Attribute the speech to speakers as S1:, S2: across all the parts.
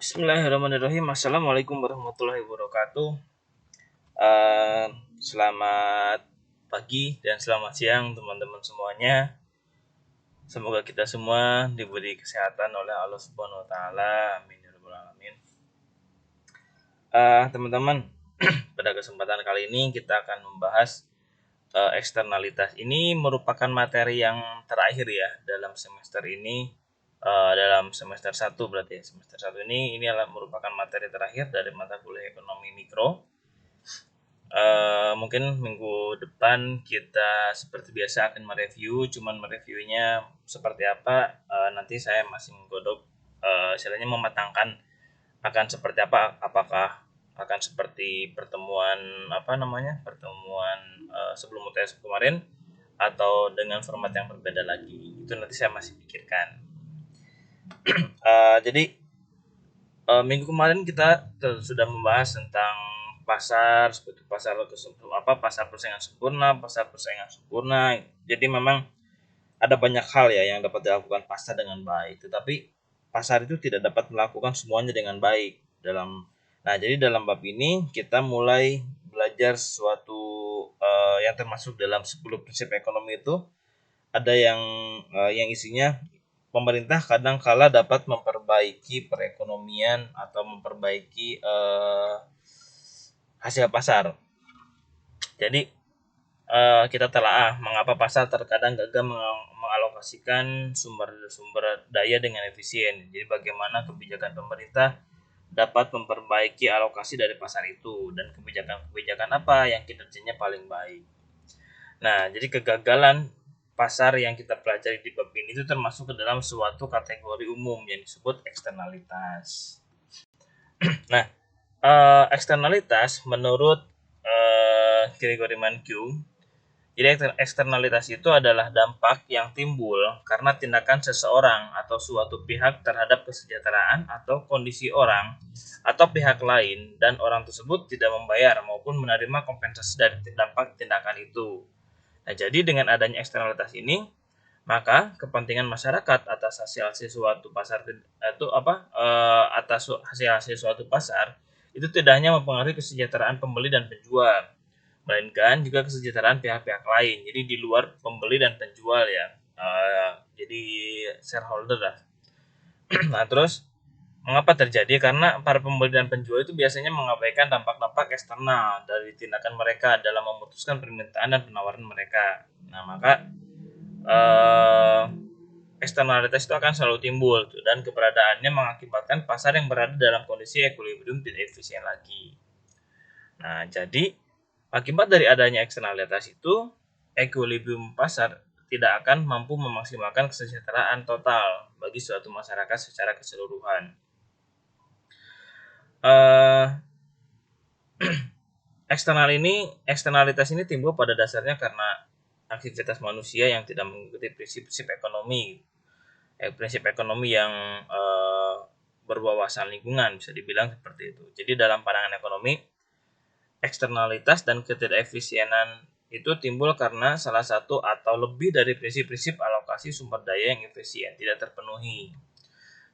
S1: Bismillahirrahmanirrahim. Assalamualaikum warahmatullahi wabarakatuh. Eh, Selamat pagi dan selamat siang teman-teman semuanya. Semoga kita semua diberi kesehatan oleh Allah Subhanahu Wa Taala. Amin ya rabbal alamin. Teman-teman, pada kesempatan kali ini kita akan membahas eksternalitas. Ini merupakan materi yang terakhir ya dalam semester ini. Dalam semester 1 berarti ya. Semester 1 ini adalah merupakan materi terakhir dari mata kuliah ekonomi mikro. Mungkin minggu depan kita seperti biasa akan mereview, cuman mereviewnya seperti apa nanti saya masih menggodok, istilahnya mematangkan akan seperti apa, apakah akan seperti pertemuan pertemuan sebelum UTS kemarin atau dengan format yang berbeda lagi, itu nanti saya masih pikirkan. Jadi minggu kemarin kita sudah membahas tentang pasar, seperti pasar persaingan sempurna. Jadi memang ada banyak hal ya yang dapat dilakukan pasar dengan baik, tetapi pasar itu tidak dapat melakukan semuanya dengan baik. Jadi dalam bab ini kita mulai belajar sesuatu yang termasuk dalam 10 prinsip ekonomi itu. Ada yang isinya pemerintah kadang kala dapat memperbaiki perekonomian atau memperbaiki hasil pasar. Jadi kita telaah mengapa pasar terkadang gagal mengalokasikan sumber daya dengan efisien. Jadi bagaimana kebijakan pemerintah dapat memperbaiki alokasi dari pasar itu, dan kebijakan apa yang kinerjanya paling baik. Nah, jadi kegagalan pasar yang kita pelajari di bab ini itu termasuk ke dalam suatu kategori umum yang disebut eksternalitas. Nah, eksternalitas menurut Gregory Mankiw, jadi eksternalitas itu adalah dampak yang timbul karena tindakan seseorang atau suatu pihak terhadap kesejahteraan atau kondisi orang atau pihak lain, dan orang tersebut tidak membayar maupun menerima kompensasi dari dampak tindakan itu. Nah, jadi dengan adanya eksternalitas ini, maka kepentingan masyarakat atas hasil-hasil suatu pasar itu tidak hanya mempengaruhi kesejahteraan pembeli dan penjual, melainkan juga kesejahteraan pihak-pihak lain. Jadi di luar pembeli dan penjual ya, jadi shareholder lah. Nah, terus mengapa terjadi? Karena para pembeli dan penjual itu biasanya mengabaikan dampak-dampak eksternal dari tindakan mereka dalam memutuskan permintaan dan penawaran mereka. Nah, maka eksternalitas itu akan selalu timbul tuh, dan keberadaannya mengakibatkan pasar yang berada dalam kondisi equilibrium tidak efisien lagi. Nah, jadi akibat dari adanya eksternalitas itu, equilibrium pasar tidak akan mampu memaksimalkan kesejahteraan total bagi suatu masyarakat secara keseluruhan. Eksternalitas ini timbul pada dasarnya karena aktivitas manusia yang tidak mengikuti prinsip-prinsip ekonomi, prinsip ekonomi yang berwawasan lingkungan, bisa dibilang seperti itu. Jadi dalam pandangan ekonomi, eksternalitas dan ketidakefisienan itu timbul karena salah satu atau lebih dari prinsip-prinsip alokasi sumber daya yang efisien tidak terpenuhi.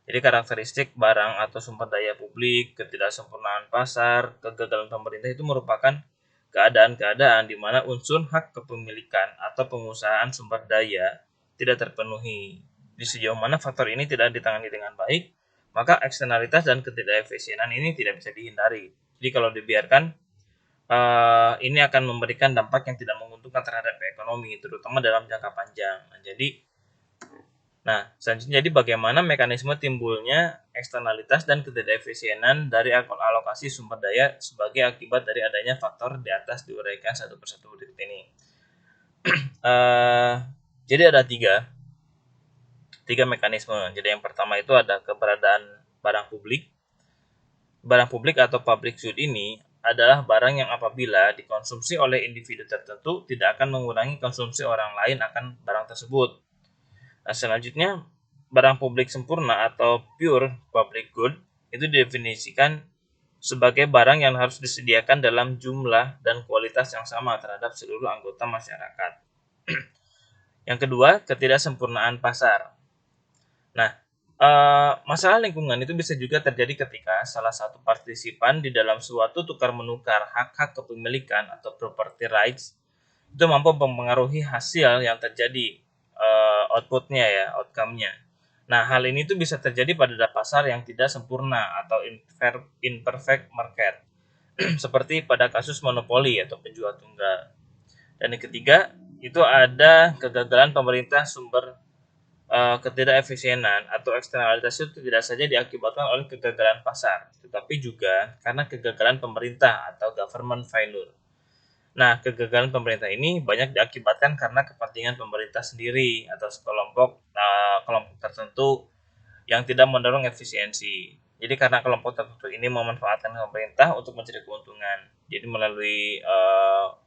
S1: Jadi karakteristik barang atau sumber daya publik, ketidaksempurnaan pasar, kegagalan pemerintah itu merupakan keadaan-keadaan di mana unsur hak kepemilikan atau pengusahaan sumber daya tidak terpenuhi. Di sejauh mana faktor ini tidak ditangani dengan baik, maka eksternalitas dan ketidakefisienan ini tidak bisa dihindari. Jadi kalau dibiarkan, ini akan memberikan dampak yang tidak menguntungkan terhadap ekonomi, terutama dalam jangka panjang. Selanjutnya, jadi bagaimana mekanisme timbulnya eksternalitas dan ketidakefisienan dari alokasi sumber daya sebagai akibat dari adanya faktor di atas diuraikan satu persatu berikut ini. Jadi ada tiga mekanisme. Jadi yang pertama itu ada keberadaan barang publik. Barang publik atau public good ini adalah barang yang apabila dikonsumsi oleh individu tertentu tidak akan mengurangi konsumsi orang lain akan barang tersebut. Nah, selanjutnya, barang publik sempurna atau pure public good itu didefinisikan sebagai barang yang harus disediakan dalam jumlah dan kualitas yang sama terhadap seluruh anggota masyarakat. Yang kedua, ketidaksempurnaan pasar. Nah, Masalah lingkungan itu bisa juga terjadi ketika salah satu partisipan di dalam suatu tukar-menukar hak-hak kepemilikan atau property rights itu mampu mempengaruhi hasil yang terjadi, output-nya ya, outcome-nya. Nah, hal ini tuh bisa terjadi pada pasar yang tidak sempurna atau imperfect market, seperti pada kasus monopoli atau penjual tunggal. Dan yang ketiga, itu ada kegagalan pemerintah sumber ketidakefisienan atau eksternalitas itu tidak saja diakibatkan oleh kegagalan pasar, tetapi juga karena kegagalan pemerintah atau government failure. Nah, kegagalan pemerintah ini banyak diakibatkan karena kepentingan pemerintah sendiri atau kelompok tertentu yang tidak mendorong efisiensi. Jadi karena kelompok tertentu ini memanfaatkan pemerintah untuk mencari keuntungan. Jadi melalui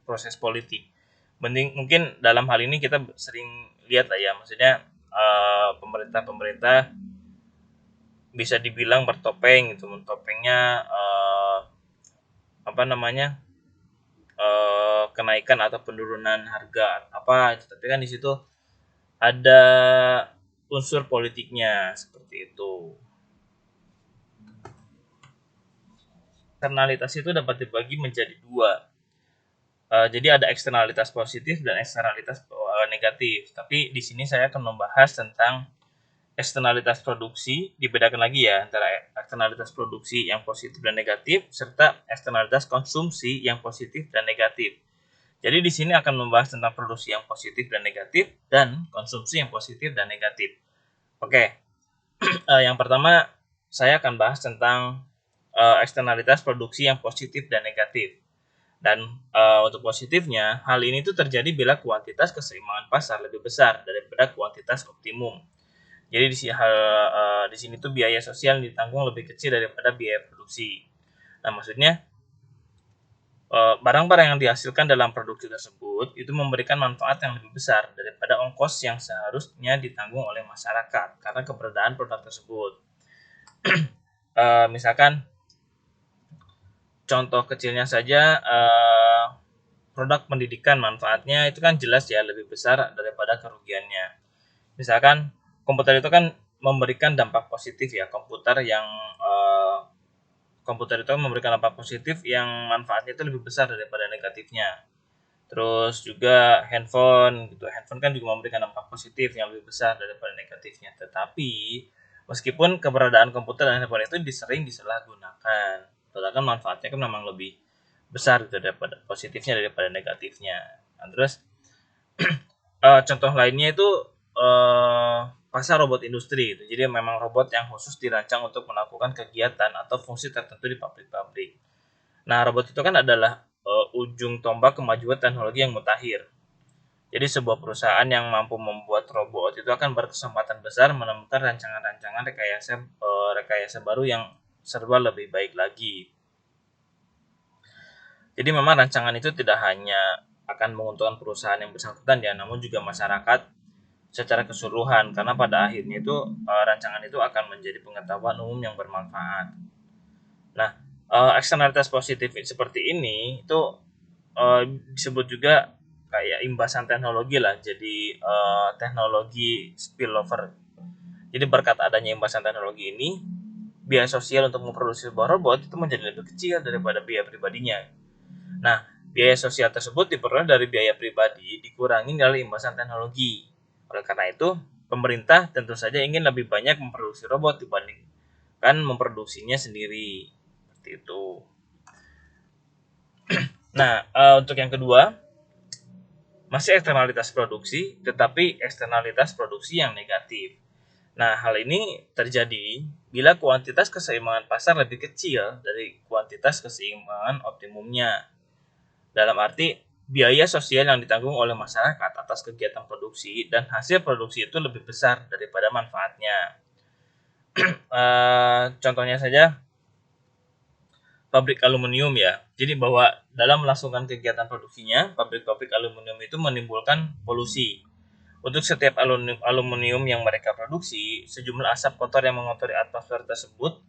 S1: proses politik. Mungkin dalam hal ini kita sering lihat lah ya, maksudnya pemerintah-pemerintah bisa dibilang bertopeng gitu, topengnya apa namanya, kenaikan atau penurunan harga apa itu, tapi kan di situ ada unsur politiknya seperti itu. Eksternalitas itu dapat dibagi menjadi dua. Jadi ada eksternalitas positif dan eksternalitas negatif. Tapi di sini saya akan membahas tentang eksternalitas produksi, dibedakan lagi ya antara eksternalitas produksi yang positif dan negatif serta eksternalitas konsumsi yang positif dan negatif. Jadi di sini akan membahas tentang produksi yang positif dan negatif dan konsumsi yang positif dan negatif. Oke, yang pertama saya akan bahas tentang eksternalitas produksi yang positif dan negatif. Dan untuk positifnya, hal ini tuh terjadi bila kuantitas keseimbangan pasar lebih besar daripada kuantitas optimum. Jadi di sini tuh biaya sosial yang ditanggung lebih kecil daripada biaya produksi. Nah, maksudnya barang-barang yang dihasilkan dalam produksi tersebut itu memberikan manfaat yang lebih besar daripada ongkos yang seharusnya ditanggung oleh masyarakat karena keberadaan produk tersebut. Misalkan contoh kecilnya saja, produk pendidikan manfaatnya itu kan jelas ya lebih besar daripada kerugiannya. Misalkan komputer itu kan memberikan dampak positif ya, komputer itu memberikan dampak positif yang manfaatnya itu lebih besar daripada negatifnya. Terus juga handphone kan juga memberikan dampak positif yang lebih besar daripada negatifnya. Tetapi meskipun keberadaan komputer dan handphone itu sering disalahgunakan, sedangkan manfaatnya kan memang lebih besar daripada positifnya daripada negatifnya. Nah, terus contoh lainnya itu pasar robot industri gitu. Jadi memang robot yang khusus dirancang untuk melakukan kegiatan atau fungsi tertentu di pabrik-pabrik. Nah, robot itu kan adalah ujung tombak kemajuan teknologi yang mutakhir. Jadi sebuah perusahaan yang mampu membuat robot itu akan berkesempatan besar menemukan rancangan-rancangan rekayasa baru yang serba lebih baik lagi. Jadi memang rancangan itu tidak hanya akan menguntungkan perusahaan yang bersangkutan ya, namun juga masyarakat secara keseluruhan karena pada akhirnya itu rancangan itu akan menjadi pengetahuan umum yang bermanfaat. Nah, eksternalitas positif seperti ini itu disebut juga kayak imbasan teknologi lah. Jadi teknologi spillover. Jadi berkat adanya imbasan teknologi ini, biaya sosial untuk memproduksi sebuah robot itu menjadi lebih kecil daripada biaya pribadinya. Nah, biaya sosial tersebut diperoleh dari biaya pribadi dikurangi dari imbasan teknologi. Oleh karena itu, pemerintah tentu saja ingin lebih banyak memproduksi robot dibandingkan memproduksinya sendiri. Seperti itu. Nah, untuk yang kedua, masih eksternalitas produksi, tetapi eksternalitas produksi yang negatif. Nah, hal ini terjadi bila kuantitas keseimbangan pasar lebih kecil dari kuantitas keseimbangan optimumnya. Dalam arti, biaya sosial yang ditanggung oleh masyarakat atas kegiatan produksi dan hasil produksi itu lebih besar daripada manfaatnya. Contohnya saja, pabrik aluminium ya. Jadi bahwa dalam melangsungkan kegiatan produksinya, pabrik-pabrik aluminium itu menimbulkan polusi. Untuk setiap aluminium yang mereka produksi, sejumlah asap kotor yang mengotori atmosfer tersebut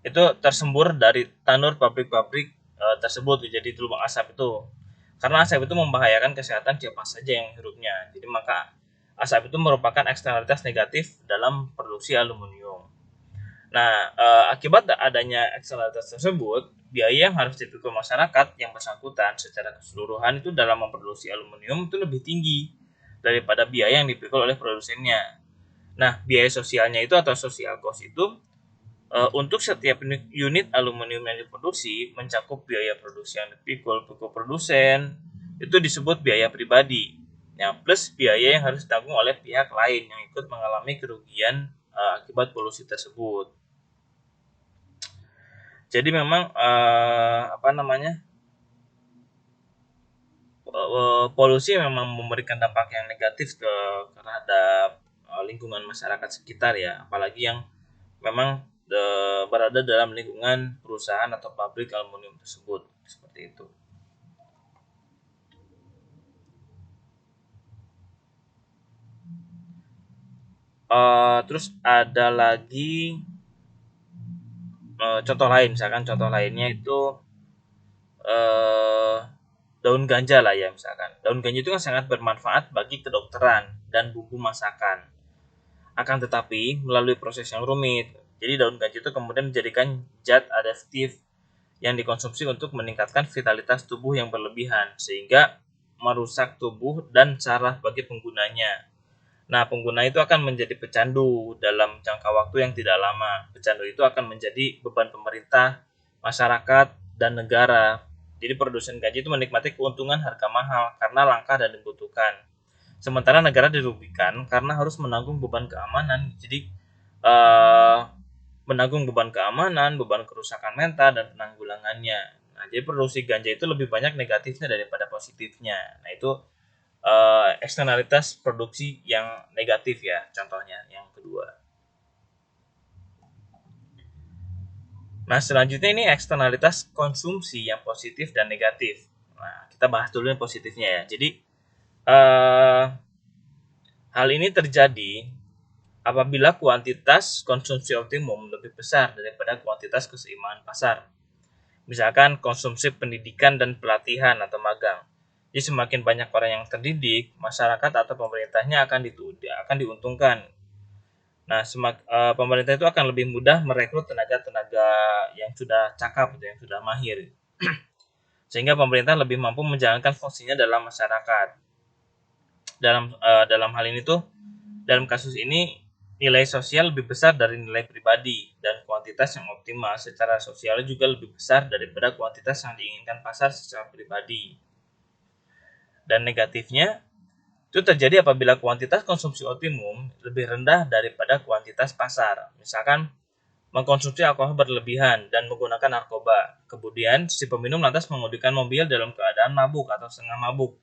S1: itu tersembur dari tanur pabrik-pabrik tersebut. Jadi lubang asap itu. Karena asap itu membahayakan kesehatan siapa saja yang hirupnya. Jadi maka Asap itu merupakan eksternalitas negatif dalam produksi aluminium. Nah, akibat adanya eksternalitas tersebut, biaya yang harus dipikul masyarakat yang bersangkutan secara keseluruhan itu dalam memproduksi aluminium itu lebih tinggi daripada biaya yang dipikul oleh produsennya. Nah, biaya sosialnya itu atau social cost itu untuk setiap unit aluminium yang diproduksi mencakup biaya produksi yang dipikul produsen, itu disebut biaya pribadi. Nah, plus biaya yang harus ditanggung oleh pihak lain yang ikut mengalami kerugian akibat polusi tersebut. Jadi memang polusi memang memberikan dampak yang negatif terhadap lingkungan masyarakat sekitar ya, apalagi yang memang berada dalam lingkungan perusahaan atau pabrik aluminium tersebut, seperti itu. Terus ada lagi contoh lain, misalkan contoh lainnya itu uh, daun ganja lah ya, misalkan daun ganja itu kan sangat bermanfaat bagi kedokteran dan bumbu masakan. Akan tetapi melalui proses yang rumit, jadi daun ganja itu kemudian menjadikan zat adaptif yang dikonsumsi untuk meningkatkan vitalitas tubuh yang berlebihan sehingga merusak tubuh dan saraf bagi penggunanya. Nah, pengguna itu akan menjadi pecandu dalam jangka waktu yang tidak lama. Pecandu itu akan menjadi beban pemerintah, masyarakat, dan negara. Jadi produsen gaji itu menikmati keuntungan harga mahal karena langka dan dibutuhkan. Sementara negara dirugikan karena harus menanggung beban keamanan. Jadi eh, menanggung beban keamanan, beban kerusakan mental, dan penanggulangannya. Nah, jadi produksi ganja itu lebih banyak negatifnya daripada positifnya. Nah, itu eksternalitas produksi yang negatif ya, contohnya yang kedua. Nah, selanjutnya ini eksternalitas konsumsi yang positif dan negatif. Nah, kita bahas dulu yang positifnya ya. Jadi hal ini terjadi apabila kuantitas konsumsi optimum lebih besar daripada kuantitas keseimbangan pasar. Misalkan konsumsi pendidikan dan pelatihan atau magang. Jadi semakin banyak orang yang terdidik, masyarakat atau pemerintahnya akan diuntungkan. Nah, pemerintah itu akan lebih mudah merekrut tenaga-tenaga yang sudah cakap, yang sudah mahir, sehingga pemerintah lebih mampu menjalankan fungsinya dalam masyarakat. Dalam hal ini tuh, dalam kasus ini nilai sosial lebih besar dari nilai pribadi dan kuantitas yang optimal secara sosial juga lebih besar daripada kuantitas yang diinginkan pasar secara pribadi. Dan negatifnya itu terjadi apabila kuantitas konsumsi optimum lebih rendah daripada kuantitas pasar. Misalkan mengkonsumsi alkohol berlebihan dan menggunakan narkoba. Kemudian si peminum lantas mengemudikan mobil dalam keadaan mabuk atau setengah mabuk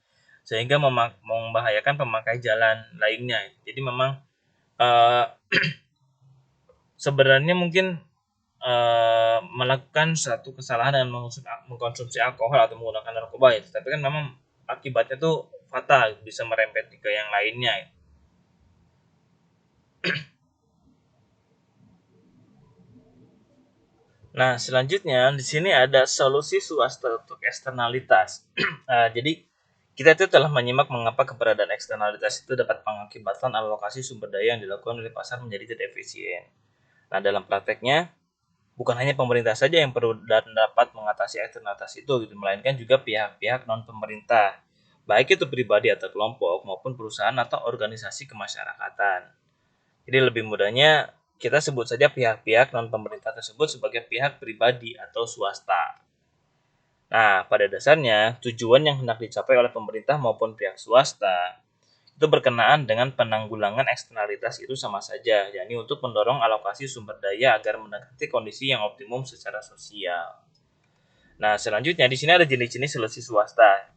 S1: sehingga membahayakan pemakai jalan lainnya. Jadi memang uh, sebenarnya mungkin melakukan satu kesalahan dengan mengkonsumsi alkohol atau menggunakan narkoba ya, tapi kan memang akibatnya tuh fatal, bisa merembet ke yang lainnya. Nah, selanjutnya di sini ada solusi swasta untuk eksternalitas. Jadi kita itu telah menyimak mengapa keberadaan eksternalitas itu dapat mengakibatkan alokasi sumber daya yang dilakukan oleh pasar menjadi tidak efisien. Nah, dalam prakteknya bukan hanya pemerintah saja yang perlu dan dapat mengatasi eksternalitas itu, gitu, melainkan juga pihak-pihak non pemerintah, baik itu pribadi atau kelompok maupun perusahaan atau organisasi kemasyarakatan. Jadi lebih mudahnya kita sebut saja pihak-pihak non pemerintah tersebut sebagai pihak pribadi atau swasta. Nah, pada dasarnya tujuan yang hendak dicapai oleh pemerintah maupun pihak swasta itu berkenaan dengan penanggulangan eksternalitas itu sama saja, yakni untuk mendorong alokasi sumber daya agar mendekati kondisi yang optimum secara sosial. Nah, selanjutnya di sini ada jenis-jenis solusi swasta.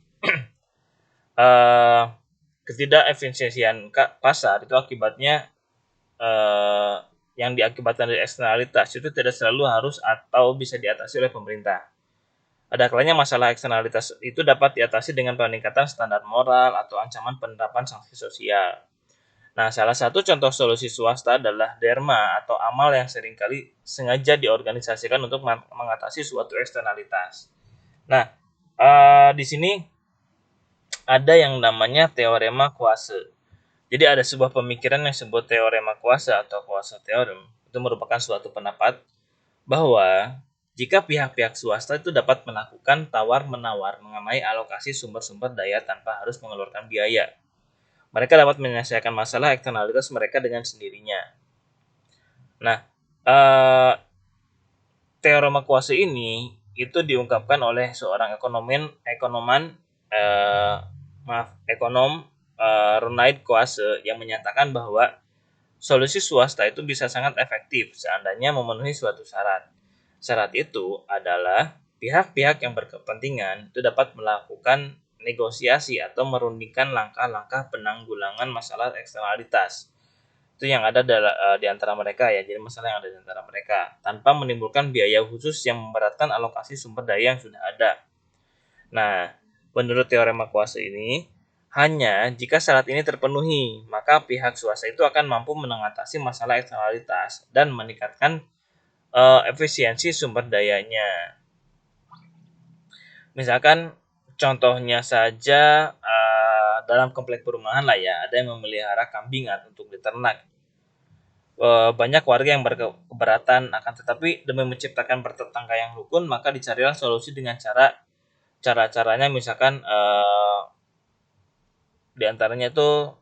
S1: Ketidakefisiensian pasar itu akibatnya yang diakibatkan dari eksternalitas itu tidak selalu harus atau bisa diatasi oleh pemerintah. Ada kalanya masalah eksternalitas itu dapat diatasi dengan peningkatan standar moral atau ancaman penerapan sanksi sosial. Nah, salah satu contoh solusi swasta adalah derma atau amal yang seringkali sengaja diorganisasikan untuk mengatasi suatu eksternalitas. Nah, di sini ada yang namanya teorema Kuase. Jadi ada sebuah pemikiran yang disebut teorema kuasa atau kuasa teorem. Itu merupakan suatu pendapat bahwa jika pihak-pihak swasta itu dapat melakukan tawar-menawar mengenai alokasi sumber-sumber daya tanpa harus mengeluarkan biaya, mereka dapat menyelesaikan masalah eksternalitas mereka dengan sendirinya. Nah, eh, teorema kuasa ini itu diungkapkan oleh seorang ekonom Ronald Coase yang menyatakan bahwa solusi swasta itu bisa sangat efektif seandainya memenuhi suatu syarat. Syarat itu adalah pihak-pihak yang berkepentingan itu dapat melakukan negosiasi atau merundingkan langkah-langkah penanggulangan masalah eksternalitas itu yang ada di antara mereka ya, jadi masalah yang ada di antara mereka tanpa menimbulkan biaya khusus yang memberatkan alokasi sumber daya yang sudah ada. Nah, menurut teorema kuasa ini, hanya jika syarat ini terpenuhi, maka pihak swasta itu akan mampu mengatasi masalah eksternalitas dan meningkatkan efisiensi sumber dayanya. Misalkan contohnya saja dalam komplek perumahan lah ya, ada yang memelihara kambing untuk diternak. Banyak warga yang berkeberatan, akan tetapi demi menciptakan bertetangga yang rukun, maka dicarilah solusi dengan cara-caranya misalkan diantaranya itu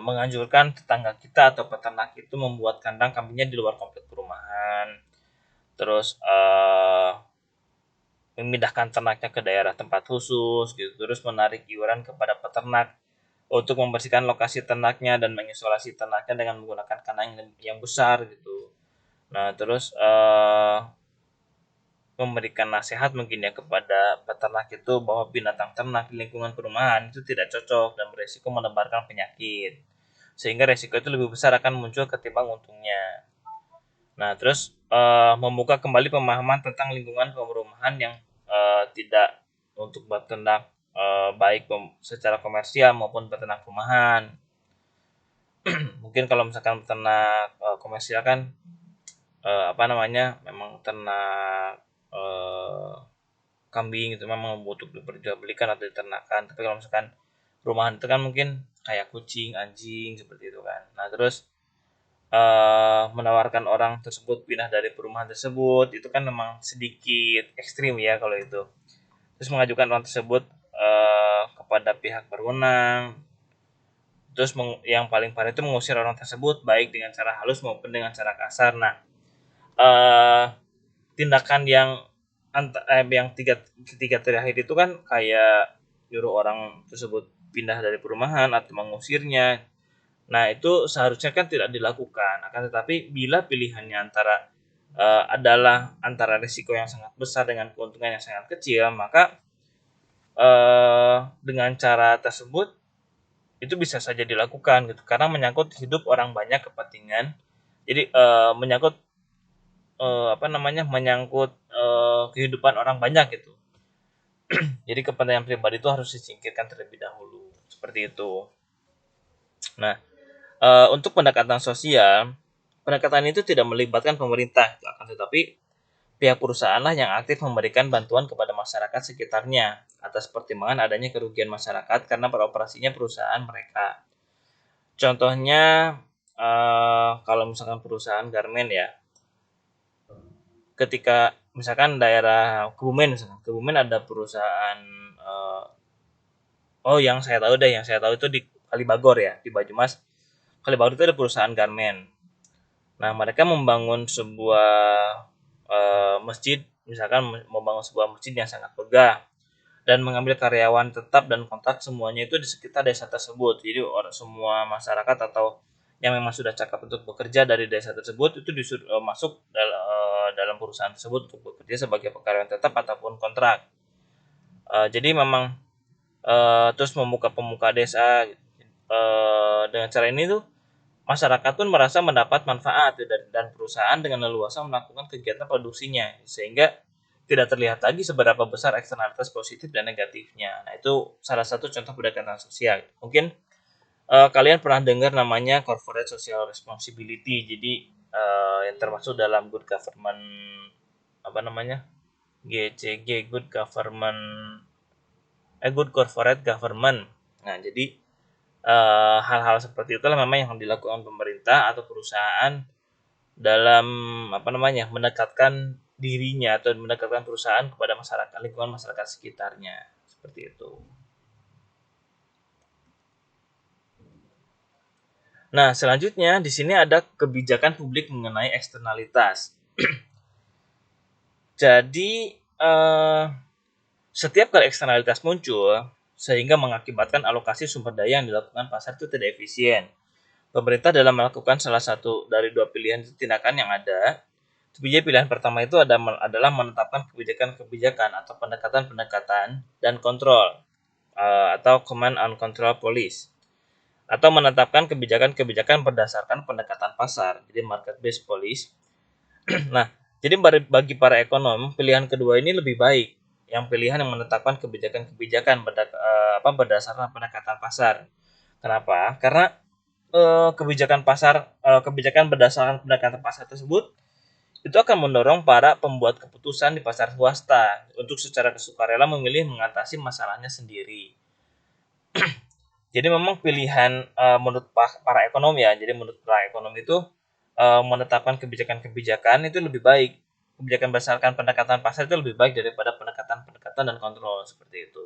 S1: menganjurkan tetangga kita atau peternak itu membuat kandang kambingnya di luar komplek perumahan, terus memindahkan ternaknya ke daerah tempat khusus gitu, terus menarik iuran kepada peternak untuk membersihkan lokasi ternaknya dan mengisolasi ternaknya dengan menggunakan kandang yang besar gitu. Nah, terus memberikan nasihat mungkin ya kepada peternak itu bahwa binatang ternak di lingkungan perumahan itu tidak cocok dan beresiko menebarkan penyakit. Sehingga resiko itu lebih besar akan muncul ketimbang untungnya. Nah, terus membuka kembali pemahaman tentang lingkungan perumahan yang tidak untuk peternak baik secara komersial maupun peternak rumahan. Mungkin kalau misalkan peternak komersial kan memang ternak kambing itu memang butuh diperjualbelikan atau diternakan. Tapi kalau misalkan rumahan itu kan mungkin kayak kucing, anjing seperti itu kan. Nah, terus menawarkan orang tersebut pindah dari perumahan tersebut itu kan memang sedikit ekstrim ya kalau itu. Terus mengajukan orang tersebut kepada pihak berwenang. Terus yang paling parah itu mengusir orang tersebut baik dengan cara halus maupun dengan cara kasar. Nah, tindakan yang tiga terakhir itu kan kayak nyuruh orang tersebut pindah dari perumahan atau mengusirnya. Nah, itu seharusnya kan tidak dilakukan. Akan tetapi bila pilihannya adalah antara risiko yang sangat besar dengan keuntungan yang sangat kecil, maka dengan cara tersebut itu bisa saja dilakukan gitu, karena menyangkut hidup orang banyak kepentingan. Jadi menyangkut kehidupan orang banyak gitu. Jadi kepentingan pribadi itu harus disingkirkan terlebih dahulu seperti itu. Nah, untuk pendekatan sosial, pendekatan itu tidak melibatkan pemerintah, akan tetapi pihak perusahaanlah yang aktif memberikan bantuan kepada masyarakat sekitarnya atas pertimbangan adanya kerugian masyarakat karena beroperasinya perusahaan mereka. Contohnya kalau misalkan perusahaan garmen ya, ketika misalkan daerah Kebumen ada perusahaan yang saya tahu itu di Kalibagor ya, di Banyumas. Kalibagor itu ada perusahaan garmen. Nah, mereka membangun sebuah masjid, misalkan membangun sebuah masjid yang sangat megah dan mengambil karyawan tetap dan kontrak semuanya itu di sekitar desa tersebut. Jadi semua masyarakat atau yang memang sudah cakap untuk bekerja dari desa tersebut itu disuruh masuk dalam perusahaan tersebut untuk bekerja sebagai karyawan tetap ataupun kontrak. Jadi memang terus membuka pemuka desa dengan cara ini tuh masyarakat pun merasa mendapat manfaat dan perusahaan dengan leluasa melakukan kegiatan produksinya sehingga tidak terlihat lagi seberapa besar eksternalitas positif dan negatifnya. Nah, itu salah satu contoh pendekatan sosial. Mungkin kalian pernah dengar namanya corporate social responsibility. Jadi yang termasuk dalam good government GCG, good corporate government. Nah, jadi hal-hal seperti itulah memang yang dilakukan pemerintah atau perusahaan dalam mendekatkan dirinya atau mendekatkan perusahaan kepada masyarakat, lingkungan masyarakat sekitarnya, seperti itu. Nah, selanjutnya di sini ada kebijakan publik mengenai eksternalitas. Jadi setiap kali eksternalitas muncul sehingga mengakibatkan alokasi sumber daya yang dilakukan pasar itu tidak efisien. Pemerintah dalam melakukan salah satu dari dua pilihan tindakan yang ada. Pilihan pertama itu adalah menetapkan kebijakan-kebijakan atau pendekatan-pendekatan dan kontrol atau command and control policy, atau menetapkan kebijakan-kebijakan berdasarkan pendekatan pasar, jadi market based policy. Nah, jadi bagi para ekonom, pilihan kedua ini lebih baik. Yang pilihan yang menetapkan kebijakan-kebijakan berdasarkan pendekatan pasar. Kenapa? Karena kebijakan berdasarkan pendekatan pasar tersebut itu akan mendorong para pembuat keputusan di pasar swasta untuk secara sukarela memilih mengatasi masalahnya sendiri. Jadi memang pilihan menurut para ekonom ya. Jadi menurut para ekonom itu menetapkan kebijakan-kebijakan itu lebih baik. Kebijakan berdasarkan pendekatan pasar itu lebih baik daripada pendekatan dan kontrol seperti itu.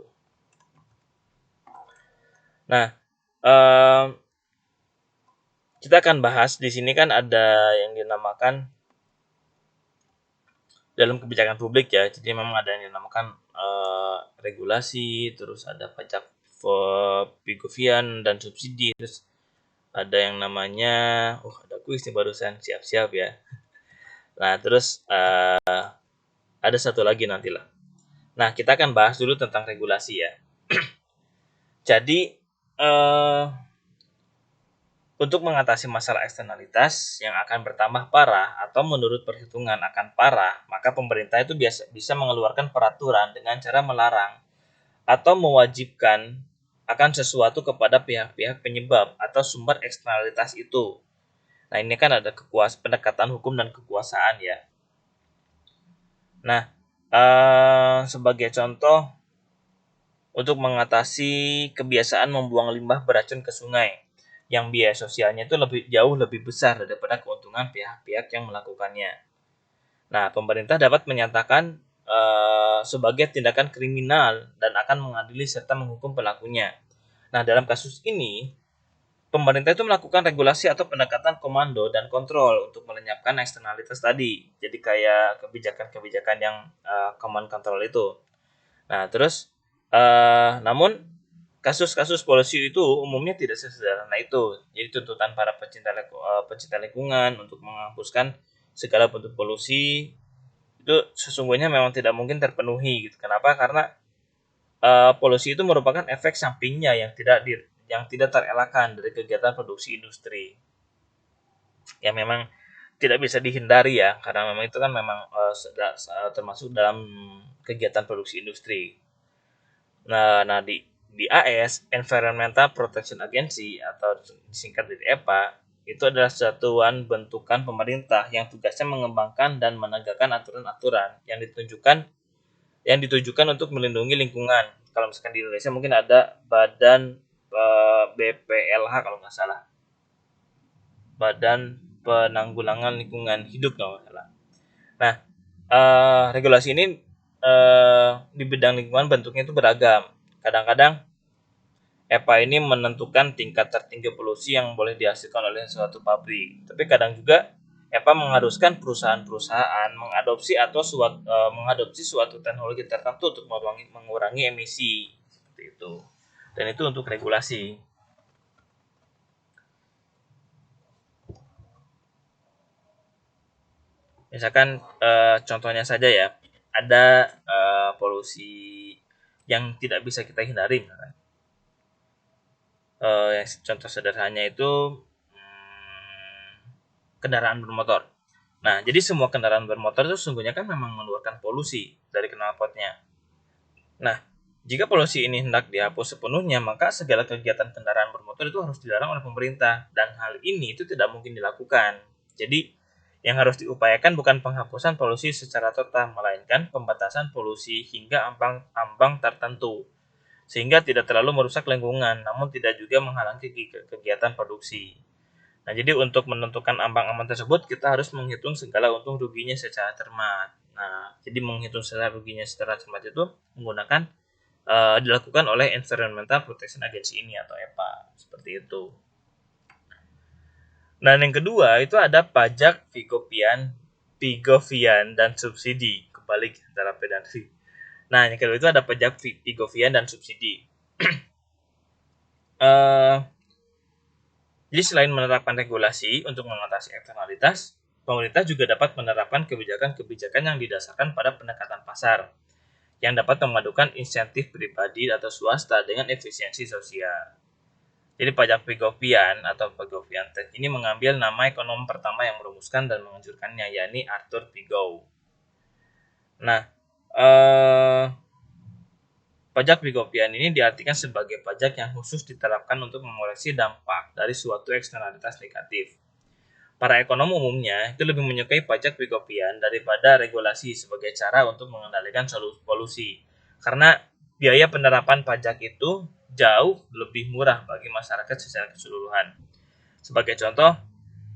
S1: Nah, kita akan bahas di sini kan ada yang dinamakan dalam kebijakan publik ya. Jadi memang ada yang dinamakan regulasi, terus ada pajak pegovian dan subsidi, terus ada yang namanya ada kuis nih barusan, siap-siap ya. Nah, terus ada satu lagi nantilah. Nah, kita akan bahas dulu tentang regulasi ya. Jadi untuk mengatasi masalah eksternalitas yang akan bertambah parah atau menurut perhitungan akan parah, maka pemerintah itu bisa mengeluarkan peraturan dengan cara melarang atau mewajibkan akan sesuatu kepada pihak-pihak penyebab atau sumber eksternalitas itu. Nah, ini kan ada pendekatan hukum dan kekuasaan ya. Nah, sebagai contoh, untuk mengatasi kebiasaan membuang limbah beracun ke sungai, yang biaya sosialnya itu jauh lebih besar daripada keuntungan pihak-pihak yang melakukannya. Nah, pemerintah dapat menyatakan sebagai tindakan kriminal dan akan mengadili serta menghukum pelakunya. Nah, dalam kasus ini, pemerintah itu melakukan regulasi atau pendekatan komando dan kontrol untuk melenyapkan eksternalitas tadi. Jadi kayak kebijakan-kebijakan yang command control itu. Nah, terus namun kasus-kasus polusi itu umumnya tidak sesederhana itu. Jadi tuntutan para pecinta lingkungan untuk menghapuskan segala bentuk polusi itu sesungguhnya memang tidak mungkin terpenuhi gitu. Kenapa? Karena polusi itu merupakan efek sampingnya yang tidak terelakkan dari kegiatan produksi industri. Ya memang tidak bisa dihindari ya, karena memang itu kan memang termasuk dalam kegiatan produksi industri. Nah di AS, Environmental Protection Agency atau disingkat dari EPA, itu adalah satuan bentukan pemerintah yang tugasnya mengembangkan dan menegakkan aturan-aturan yang ditujukan untuk melindungi lingkungan. Kalau misalkan di Indonesia mungkin ada Badan BPLH kalau nggak salah, Badan Penanggulangan Lingkungan Hidup kalau nggak salah. Nah, regulasi ini di bidang lingkungan bentuknya itu beragam. Kadang-kadang EPA ini menentukan tingkat tertinggi polusi yang boleh dihasilkan oleh suatu pabrik. Tapi kadang juga EPA mengharuskan perusahaan-perusahaan mengadopsi suatu teknologi tertentu untuk mengurangi emisi seperti itu. Dan itu untuk regulasi. Misalkan contohnya saja ya, ada polusi yang tidak bisa kita hindari. Contoh sederhananya itu kendaraan bermotor. Nah, jadi semua kendaraan bermotor itu sesungguhnya kan memang mengeluarkan polusi dari knalpotnya. Nah, jika polusi ini hendak dihapus sepenuhnya, maka segala kegiatan kendaraan bermotor itu harus dilarang oleh pemerintah. Dan hal ini itu tidak mungkin dilakukan. Jadi, yang harus diupayakan bukan penghapusan polusi secara total, melainkan pembatasan polusi hingga ambang tertentu. sehingga tidak terlalu merusak lingkungan, namun tidak juga menghalangi kegiatan produksi. Nah, jadi untuk menentukan ambang-ambang tersebut, kita harus menghitung segala untung ruginya secara cermat. Nah, jadi menghitung segala ruginya secara cermat itu menggunakan dilakukan oleh Environmental Protection Agency ini atau EPA, seperti itu. Nah, yang kedua itu ada pajak Pigovian dan subsidi. Kebalik antara P dan V. Nah, yang kedua itu ada pajak Pigovian dan subsidi. Jadi selain menerapkan regulasi untuk mengatasi eksternalitas, pemerintah juga dapat menerapkan kebijakan-kebijakan yang didasarkan pada pendekatan pasar, yang dapat memadukan insentif pribadi atau swasta dengan efisiensi sosial. Jadi pajak Pigovian atau Pigovian Tax ini mengambil nama ekonom pertama yang merumuskan dan menganjurkannya, yakni Arthur Pigou. Nah, pajak Pigovian ini diartikan sebagai pajak yang khusus diterapkan untuk mengoreksi dampak dari suatu eksternalitas negatif. Para ekonom umumnya itu lebih menyukai pajak Pigovian daripada regulasi sebagai cara untuk mengendalikan polusi. Karena biaya penerapan pajak itu jauh lebih murah bagi masyarakat secara keseluruhan. Sebagai contoh,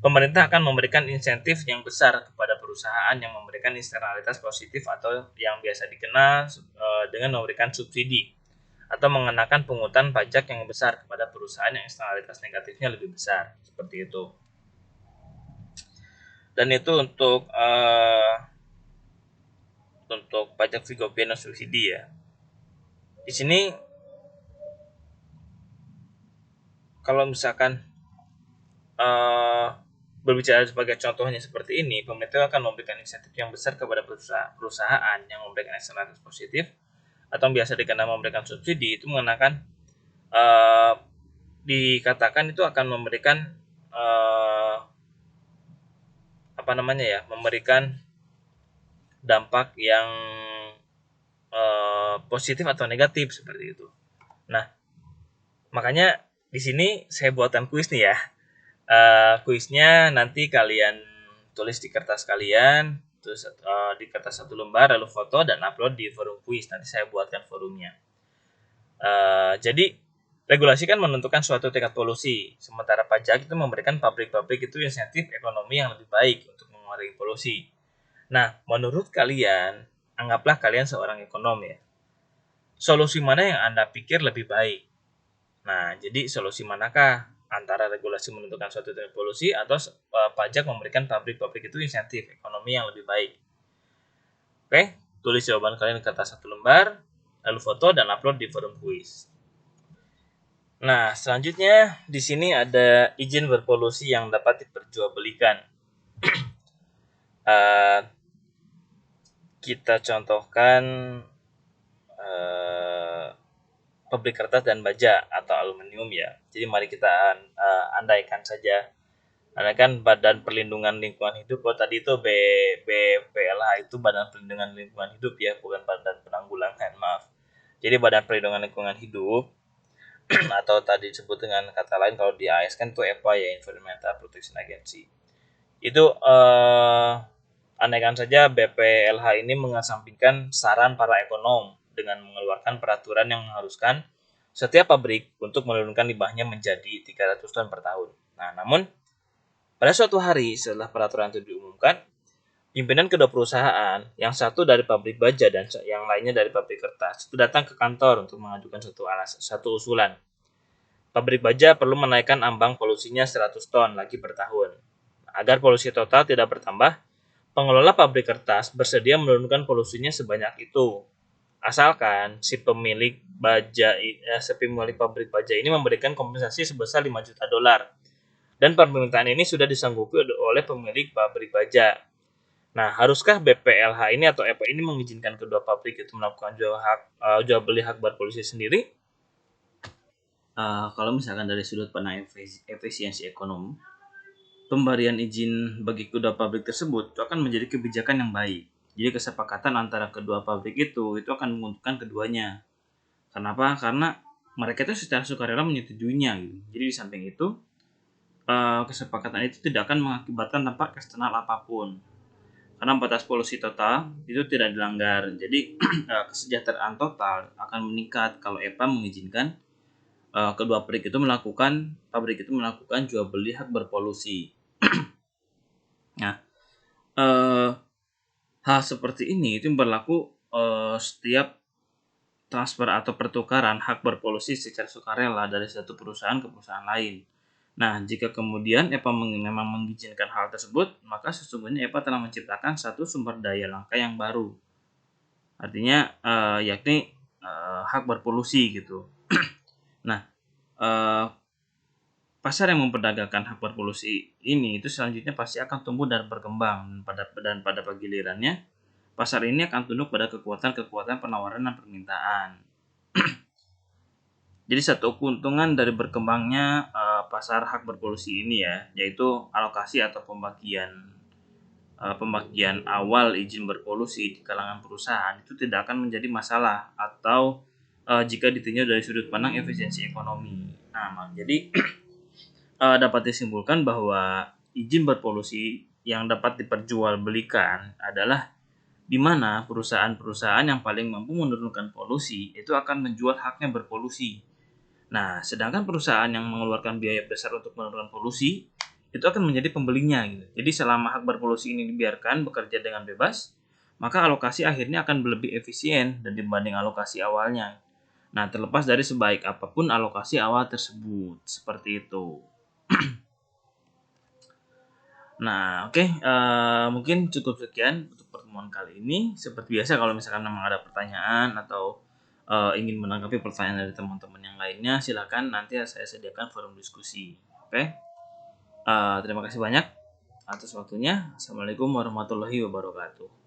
S1: pemerintah akan memberikan insentif yang besar kepada perusahaan yang memberikan eksternalitas positif atau yang biasa dikenal dengan memberikan subsidi atau mengenakan pungutan pajak yang besar kepada perusahaan yang eksternalitas negatifnya lebih besar, seperti itu. Dan itu untuk pajak Pigovian dan subsidi ya. Di sini kalau misalkan berbicara sebagai contohnya seperti ini, pemerintah akan memberikan insentif yang besar kepada perusahaan yang memberikan eksternalitas positif atau biasa dikenal memberikan subsidi, itu mengenakan dikatakan itu akan memberikan memberikan dampak yang positif atau negatif seperti itu. Nah, makanya di sini saya buatkan kuis nih ya. Kuisnya nanti kalian tulis di kertas kalian, terus di kertas 1 lembar, lalu foto dan upload di forum kuis. Nanti saya buatkan forumnya. Jadi regulasi kan menentukan suatu tingkat polusi, sementara pajak itu memberikan pabrik-pabrik itu insentif ekonomi yang lebih baik untuk mengurangi polusi. Nah, menurut kalian, anggaplah kalian seorang ekonom ya. Solusi mana yang Anda pikir lebih baik? Nah, jadi solusi manakah antara regulasi menentukan suatu tingkat polusi atau pajak memberikan pabrik-pabrik itu insentif ekonomi yang lebih baik? Oke, tulis jawaban kalian di kertas 1 lembar, lalu foto dan upload di forum kuis. Nah, selanjutnya di sini ada izin berpolusi yang dapat diperjualbelikan. Kita contohkan pabrik kertas dan baja atau aluminium ya. Jadi mari kita andaikan saja. Andaikan Badan Perlindungan Lingkungan Hidup, tadi itu BPLH itu Badan Perlindungan Lingkungan Hidup ya, bukan Badan Penanggulangan, maaf. Jadi Badan Perlindungan Lingkungan Hidup atau tadi disebut dengan kata lain kalau di AS kan itu EPA ya, Environmental Protection Agency. Itu andaikan saja BPLH ini mengesampingkan saran para ekonom dengan mengeluarkan peraturan yang mengharuskan setiap pabrik untuk menurunkan limbahnya menjadi 300 ton per tahun. Nah, namun pada suatu hari setelah peraturan itu diumumkan, pimpinan kedua perusahaan, yang satu dari pabrik baja dan yang lainnya dari pabrik kertas, itu datang ke kantor untuk mengajukan satu usulan. Pabrik baja perlu menaikkan ambang polusinya 100 ton lagi per tahun. Agar polusi total tidak bertambah, pengelola pabrik kertas bersedia menurunkan polusinya sebanyak itu. Asalkan si pemilik pabrik baja ini memberikan kompensasi sebesar 5 juta dolar. Dan permintaan ini sudah disanggupi oleh pemilik pabrik baja. Nah, haruskah BPLH ini atau EPA ini mengizinkan kedua pabrik itu melakukan jual beli hak berpolusi sendiri? Kalau misalkan dari sudut pandang efisiensi ekonomi, pemberian izin bagi kedua pabrik tersebut itu akan menjadi kebijakan yang baik. Jadi kesepakatan antara kedua pabrik itu akan menguntungkan keduanya. Kenapa? Karena mereka itu secara sukarela menyetujuinya. Gitu. Jadi di samping itu, kesepakatan itu tidak akan mengakibatkan dampak eksternal apapun. karena batas polusi total itu tidak dilanggar. Jadi kesejahteraan total akan meningkat kalau EPA mengizinkan kedua pabrik itu melakukan jual beli hak berpolusi. Nah, hal seperti ini itu berlaku setiap transfer atau pertukaran hak berpolusi secara sukarela dari satu perusahaan ke perusahaan lain. Nah, jika kemudian EPA memang mengizinkan hal tersebut, maka sesungguhnya EPA telah menciptakan satu sumber daya langka yang baru. Artinya, yakni hak berpolusi gitu. Nah, pasar yang memperdagangkan hak berpolusi ini itu selanjutnya pasti akan tumbuh dan berkembang, dan pada gilirannya pasar ini akan tunduk pada kekuatan penawaran dan permintaan. Jadi satu keuntungan dari berkembangnya pasar hak berpolusi ini ya, yaitu alokasi atau pembagian awal izin berpolusi di kalangan perusahaan itu tidak akan menjadi masalah atau jika ditinjau dari sudut pandang efisiensi ekonomi. Nah, jadi dapat disimpulkan bahwa izin berpolusi yang dapat diperjualbelikan adalah di mana perusahaan-perusahaan yang paling mampu menurunkan polusi itu akan menjual haknya berpolusi. Nah, sedangkan perusahaan yang mengeluarkan biaya besar untuk menurunkan polusi itu akan menjadi pembelinya gitu. Jadi selama hak berpolusi ini dibiarkan bekerja dengan bebas, maka alokasi akhirnya akan lebih efisien dan dibanding alokasi awalnya. Nah, terlepas dari sebaik apapun alokasi awal tersebut, seperti itu. Nah, oke, mungkin cukup sekian untuk pertemuan kali ini. Seperti biasa kalau misalkan memang ada pertanyaan atau ingin menanggapi pertanyaan dari teman-teman yang lainnya, silakan nanti saya sediakan forum diskusi. Oke, terima kasih banyak atas waktunya. Assalamualaikum warahmatullahi wabarakatuh.